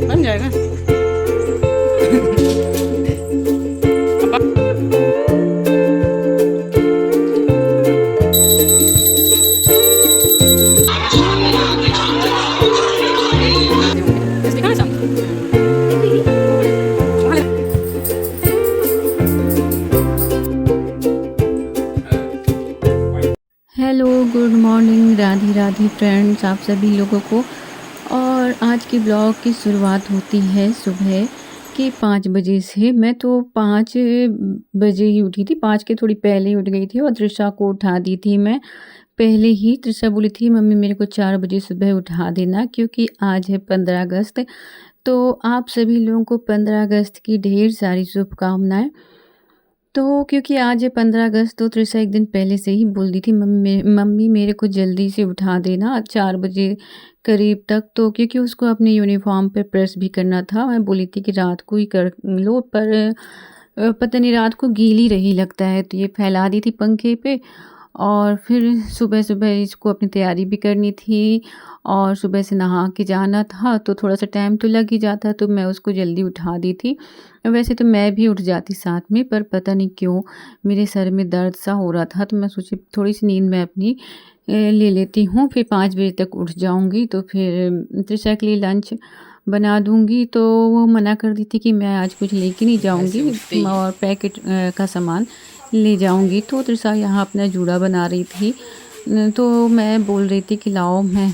बन जाएगा। Este dice hello, good morning, Radhe Radhe friends, आप सभी लोगों को। और आज की ब्लॉग की शुरुआत होती है सुबह के 5 बजे से। मैं तो 5 बजे ही उठी थी, 5 के थोड़ी पहले ही उठ गई थी और तृषा को उठा दी थी मैं पहले ही। तृषा बोली थी मम्मी मेरे को 4 बजे सुबह उठा देना, क्योंकि आज है 15 अगस्त। तो आप सभी लोगों को 15 अगस्त की ढेर सारी शुभकामनाएँ। तो क्योंकि आज है 15 अगस्त, तो तृषा एक दिन पहले से ही बोल दी थी मम्मी मेरे को जल्दी से उठा देना 4 बजे करीब तक। तो क्योंकि उसको अपने यूनिफ़ॉर्म पे प्रेस भी करना था, मैं बोली थी कि रात को ही कर लो, पर पता नहीं रात को गीली रही लगता है, तो ये फैला दी थी पंखे पे। और फिर सुबह-सुबह इसको अपनी तैयारी भी करनी थी और सुबह से नहा के जाना था, तो थोड़ा-सा टाइम तो लग ही जाता, तो मैं उसको जल्दी उठा दी थी। वैसे तो मैं भी उठ जाती साथ में, पर पता नहीं क्यों मेरे सर में दर्द सा हो रहा था, तो मैं सोची थोड़ी-सी नींद मैं अपनी ले लेती हूँ, फिर 5 बजे तक उठ जाऊँगी, तो फिर तृषा के लिए लंच बना दूँगी। तो वो मना कर दी थी कि मैं आज कुछ लेके नहीं ऐसे जाऊँगी उठते ही। और पैकेट का सामान ले जाऊँगी। तो तृषा यहाँ अपना जूड़ा बना रही थी। तो मैं बोल रही थी कि लाओ मैं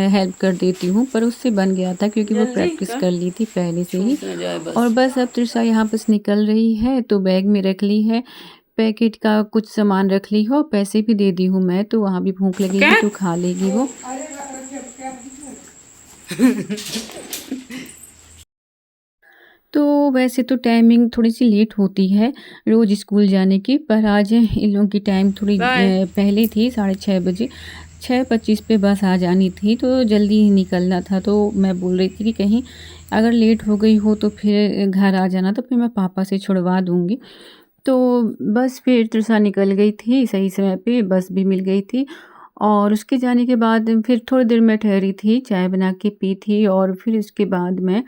हेल्प कर देती हूँ, पर उससे बन गया था क्योंकि वो जल्दी प्रैक्टिस क्या कर ली थी पहले से ही। छूट ना जाए और बस। बस अब तृषा यहाँ बस निकल रही है, तो बैग में रख ली है, पैकेट का कुछ सामान रख ली हो, पैसे भी दे दी हूँ मैं, तो वहाँ भी भूख क्या? लगेगी तो खा लेगी वो। तो वैसे तो टाइमिंग थोड़ी-सी लेट होती है रोज़ स्कूल जाने की, पर आज इन लोगों की टाइम थोड़ी बाय। पहले थी, साढ़े 6 बजे। 6:25 पे बस आ जानी थी, तो जल्दी ही निकलना था। तो मैं बोल रही थी कि कहीं अगर लेट हो गई हो तो फिर घर आ जाना, तो फिर मैं पापा से छुड़वा दूँगी। तो बस फिर तृषा निकल गई थी सही समय पे, बस भी मिल गई थी। और उसके जाने के बाद फिर थोड़ी देर मैं ठहरी थी, चाय बना के पी थी और फिर उसके बाद मैं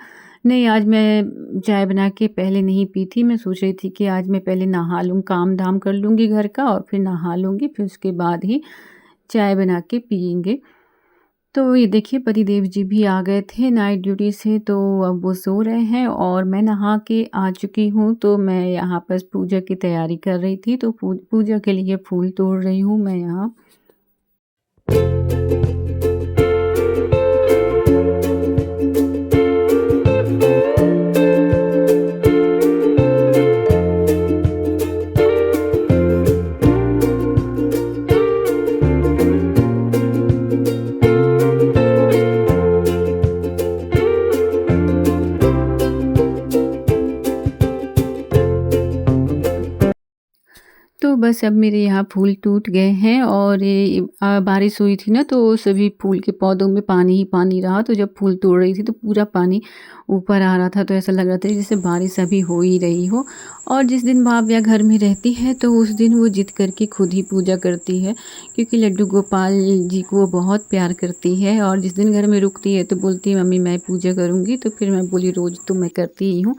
नहीं, आज मैं चाय बना के पहले नहीं पी थी। मैं सोच रही थी कि आज मैं पहले नहा लूँ, काम-धाम कर लूँगी घर का और फिर नहा लूँगी, फिर उसके बाद ही चाय बना के पिएँगे। तो ये देखिए पतिदेव जी भी आ गए थे नाइट ड्यूटी से, तो अब वो सो रहे हैं और मैं नहा के आ चुकी हूँ। तो मैं यहाँ बस पूजा की तैयारी कर रही थी, तो पूजा के लिए फूल तोड़ रही हूँ मैं यहाँ। तो बस अब मेरे यहाँ फूल टूट गए हैं और ये बारिश हुई थी ना, तो सभी फूल के पौधों में पानी ही पानी रहा। तो जब फूल तोड़ रही थी तो पूरा पानी ऊपर आ रहा था, तो ऐसा लग रहा था जैसे बारिश अभी हो ही रही हो। और जिस दिन भाव्या घर में रहती है तो उस दिन वो जिद करके खुद ही पूजा करती है, क्योंकि लड्डू गोपाल जी को वो बहुत प्यार करती है। और जिस दिन घर में रुकती है तो बोलती है मम्मी मैं पूजा करूँगी, तो फिर मैं बोली रोज़ तो मैं करती ही हूँ,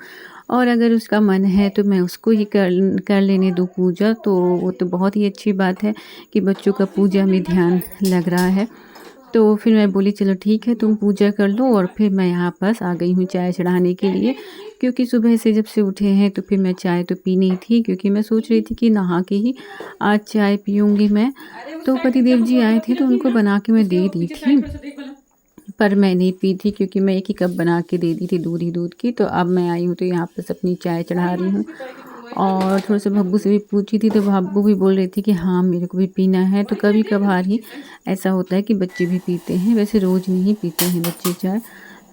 और अगर उसका मन है तो मैं उसको ही कर कर लेने दूँ पूजा, तो वो तो बहुत ही अच्छी बात है कि बच्चों का पूजा में ध्यान लग रहा है। तो फिर मैं बोली चलो ठीक है तुम पूजा कर लो, और फिर मैं यहाँ पास आ गई हूँ चाय चढ़ाने के लिए, क्योंकि सुबह से जब से उठे हैं तो फिर मैं चाय तो पीनी थी, क्योंकि मैं सोच रही थी कि नहा के ही आज चाय पीऊँगी मैं। तो पतिदेव जी आए थे तो उनको बना के मैं दे दी थी, पर मैं नहीं पी थी क्योंकि मैं एक ही कप बना के दे दी थी दूध ही दूध की। तो अब मैं आई हूँ तो यहाँ बस अपनी चाय चढ़ा रही हूँ। और थोड़ा-सा भब्बू से भी पूछी थी तो भब्बू भी बोल रही थी कि हाँ, मेरे को भी पीना है। तो कभी-कभार ही ऐसा होता है कि बच्चे भी पीते हैं, वैसे रोज़ नहीं पीते हैं बच्चे चाय।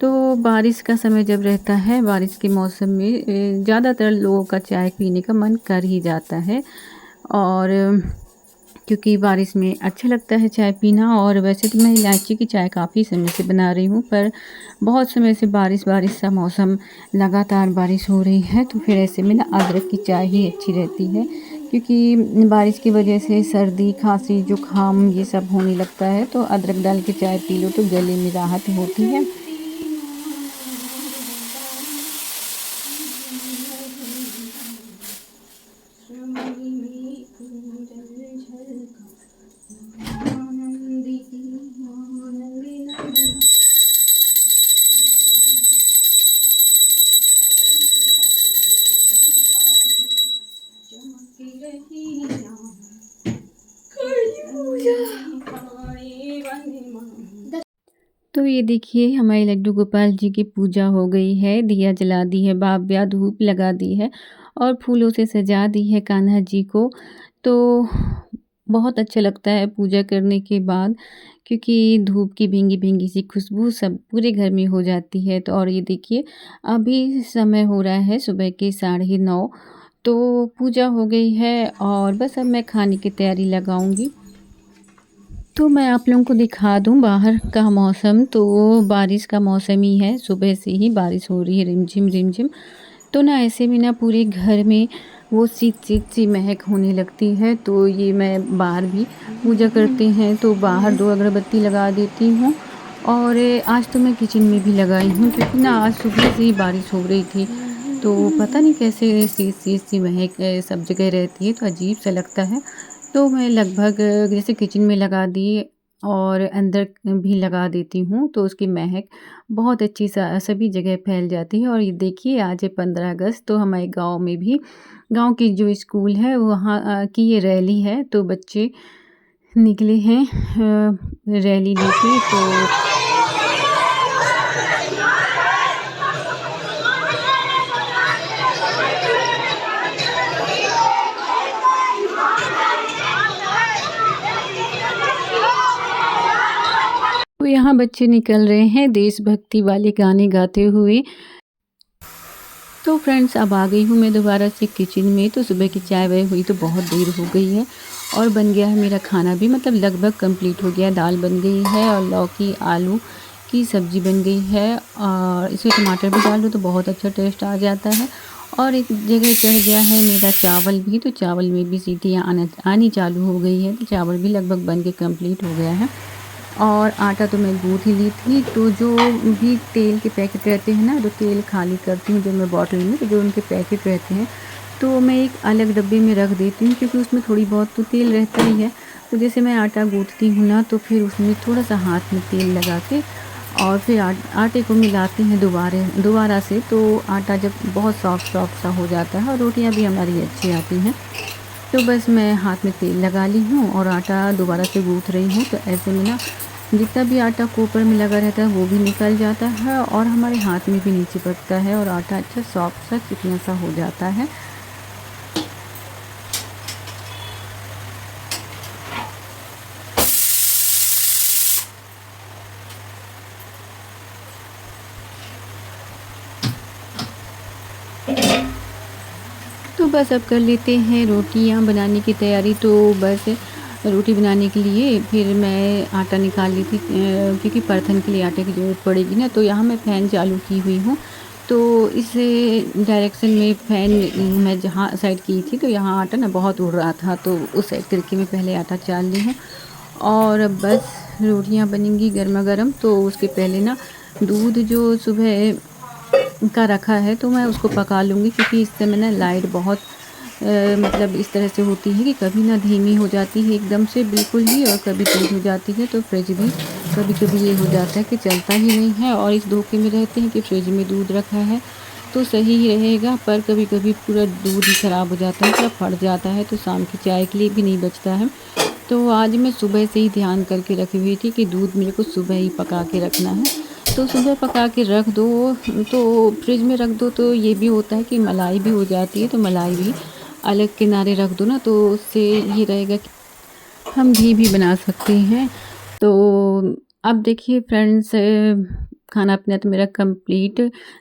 तो बारिश का समय जब रहता है, बारिश के मौसम में ज़्यादातर लोगों का चाय पीने का मन कर ही जाता है। और क्योंकि बारिश में अच्छा लगता है चाय पीना। और वैसे तो मैं इलायची की चाय काफ़ी समय से बना रही हूँ, पर बहुत समय से बारिश बारिश सा मौसम, लगातार बारिश हो रही है, तो फिर ऐसे में ना अदरक की चाय ही अच्छी रहती है, क्योंकि बारिश की वजह से सर्दी खांसी जुकाम ये सब होने लगता है, तो अदरक डाल के चाय पी लो तो गले में राहत होती है। ये देखिए हमारे लड्डू गोपाल जी की पूजा हो गई है, दिया जला दी है, बाव्या धूप लगा दी है और फूलों से सजा दी है कान्हा जी को। तो बहुत अच्छा लगता है पूजा करने के बाद, क्योंकि धूप की भींगी-भींगी सी खुशबू सब पूरे घर में हो जाती है। तो और ये देखिए अभी समय हो रहा है सुबह के 9:30, तो पूजा हो गई है और बस अब मैं खाने की तैयारी लगाऊँगी। तो मैं आप लोगों को दिखा दूँ बाहर का मौसम, तो बारिश का मौसम ही है, सुबह से ही बारिश हो रही है रिमझिम, रिमझिम। तो ना ऐसे में ना पूरे घर में वो शीत-शीत सी महक होने लगती है, तो ये मैं बाहर भी पूजा करते हैं तो बाहर 2 अगरबत्ती लगा देती हूँ। और आज तो मैं किचन में भी लगाई हूँ, क्योंकि ना आज सुबह से ही बारिश हो रही थी, तो पता नहीं कैसे शीत-शीत सी महक सब जगह रहती है, तो अजीब-सा लगता है। तो मैं लगभग जैसे किचन में लगा दी और अंदर भी लगा देती हूँ, तो उसकी महक बहुत अच्छी सभी जगह फैल जाती है। और ये देखिए आज है 15 अगस्त, तो हमारे गाँव में भी गाँव की जो स्कूल है वहाँ की ये रैली है, तो बच्चे निकले हैं रैली लेके। तो यहाँ बच्चे निकल रहे हैं देशभक्ति वाले गाने गाते हुए। तो फ्रेंड्स अब आ गई हूँ मैं दोबारा से किचन में। तो सुबह की चाय वाय हुई तो बहुत देर हो गई है और बन गया है मेरा खाना भी, मतलब लगभग कंप्लीट हो गया। दाल बन गई है और लौकी आलू की सब्ज़ी बन गई है और इसमें टमाटर भी डाल दो तो बहुत अच्छा टेस्ट आ जाता है। और एक जगह चढ़ गया है मेरा चावल भी, तो चावल में भी सीटियाँ आनी चालू हो गई है, तो चावल भी लगभग बन के कंप्लीट हो गया है। और आटा तो मैं गूँथ ही ली थी, तो जो भी तेल के पैकेट रहते हैं ना, तो तेल खाली करती हूँ जो मैं बॉटल में, तो जो उनके पैकेट रहते हैं तो मैं एक अलग डब्बे में रख देती हूँ, क्योंकि उसमें थोड़ी बहुत तो तेल रहता ही है। तो जैसे मैं आटा गूँथती हूँ ना, तो फिर उसमें थोड़ा-सा हाथ में तेल लगा के और फिर आटे को मिलाते हैं दोबारा से, तो आटा जब बहुत सॉफ्ट सा हो जाता है और रोटियाँ भी हमारी अच्छी आती हैं। तो बस मैं हाथ में तेल लगा ली हूँ और आटा दोबारा से गूँथ रही हूँ, तो ऐसे में ना जितना भी आटा कुकर में लगा रहता है वो भी निकल जाता है और हमारे हाथ में भी नहीं चिपकता है और आटा अच्छा सॉफ्ट सा चिकना सा हो जाता है। तो बस अब कर लेते हैं रोटियां बनाने की तैयारी। तो बस रोटी बनाने के लिए फिर मैं आटा निकाल ली थी, क्योंकि परथन के लिए आटे की ज़रूरत पड़ेगी ना। तो यहाँ मैं फ़ैन चालू की हुई हूँ, तो इस डायरेक्शन में फ़ैन मैं जहाँ साइड की थी, तो यहाँ आटा ना बहुत उड़ रहा था, तो उस साइड करके मैं पहले आटा चाल ली हूँ। और अब बस रोटियाँ बनेंगी गरमा-गरम, तो उसके पहले ना दूध जो सुबह का रखा है तो मैं उसको पका लूँगी, क्योंकि इस समय ना लाइट बहुत मतलब इस तरह से होती है कि कभी ना धीमी हो जाती है एकदम से बिल्कुल ही, और कभी तेज़ हो जाती है। तो फ्रिज भी कभी-कभी ये हो जाता है कि चलता ही नहीं है, और इस धोखे में रहते हैं कि फ्रिज में दूध रखा है तो सही ही रहेगा, पर कभी-कभी पूरा दूध ही ख़राब हो जाता है, पूरा फट जाता है, तो शाम की चाय के लिए भी नहीं बचता है। तो आज मैं सुबह से ही ध्यान करके रखी हुई थी कि दूध मेरे को सुबह ही पका के रखना है। तो सुबह पका के रख दो, तो फ्रिज में रख दो, तो ये भी होता है कि मलाई भी हो जाती है, तो मलाई भी अलग किनारे रख दो ना, तो उससे ये रहेगा कि हम घी भी बना सकते हैं। तो अब देखिए फ्रेंड्स, खाना-पीना तो मेरा कंप्लीट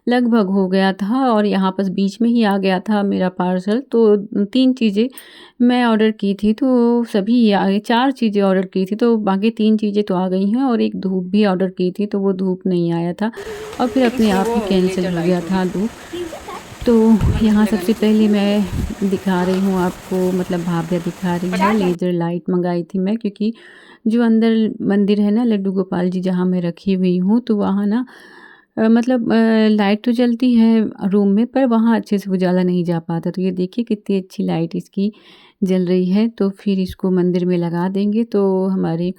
लगभग हो गया था और यहाँ बस बीच में ही आ गया था मेरा पार्सल। तो 3 चीज़ें मैं ऑर्डर की थी, तो सभी आ गई। 4 चीज़ें ऑर्डर की थी, तो बाकी 3 चीज़ें तो आ गई हैं और एक धूप भी ऑर्डर की थी, तो वो धूप नहीं आया था और फिर अपने आप ही कैंसल हो गया था धूप। तो यहाँ सबसे पहले मैं दिखा रही हूँ आपको, मतलब भाभीया दिखा रही है, लेज़र लाइट मँगाई थी मैं, क्योंकि जो अंदर मंदिर है ना लड्डू गोपाल जी जहाँ मैं रखी हुई हूँ, तो वहाँ ना मतलब लाइट तो जलती है रूम में, पर वहाँ अच्छे से उजाला नहीं जा पाता। तो ये देखिए कितनी अच्छी लाइट इसकी जल रही है, तो फिर इसको मंदिर में लगा देंगे तो हमारे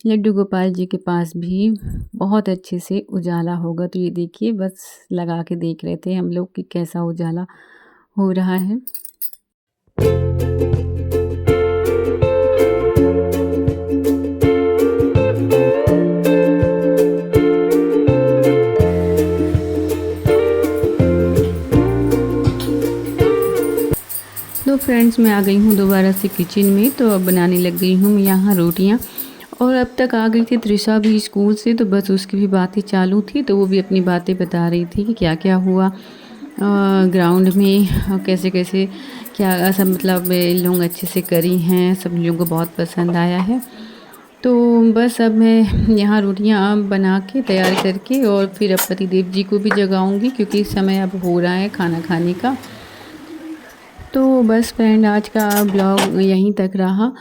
लड्डू गोपाल जी के पास भी बहुत अच्छे से उजाला होगा। तो ये देखिए बस लगा के देख रहे थे हम लोग कि कैसा उजाला हो रहा है। फ्रेंड्स मैं आ गई हूँ दोबारा से किचन में। तो अब बनाने लग गई हूँ मैं यहाँ रोटियाँ। और अब तक आ गई थी तृषा भी स्कूल से, तो बस उसकी भी बातें चालू थी। तो वो भी अपनी बातें बता रही थी कि क्या क्या हुआ ग्राउंड में, कैसे कैसे क्या सब, मतलब इन लोग अच्छे से करी हैं, सब लोगों को बहुत पसंद आया है। तो बस अब मैं यहाँ रोटियाँ बना के तैयार करके और फिर अब पतिदेव जी को भी जगाऊंगी, क्योंकि समय अब हो रहा है खाना खाने का। तो बस फ्रेंड, आज का ब्लॉग यहीं तक रहा।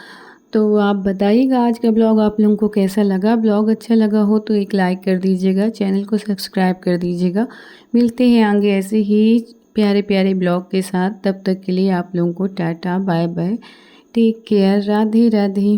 तो आप बताइएगा आज का ब्लॉग आप लोगों को कैसा लगा। ब्लॉग अच्छा लगा हो तो एक लाइक कर दीजिएगा, चैनल को सब्सक्राइब कर दीजिएगा। मिलते हैं आगे ऐसे ही प्यारे प्यारे ब्लॉग के साथ। तब तक के लिए आप लोगों को tata bye bye, take care, Radhe Radhe.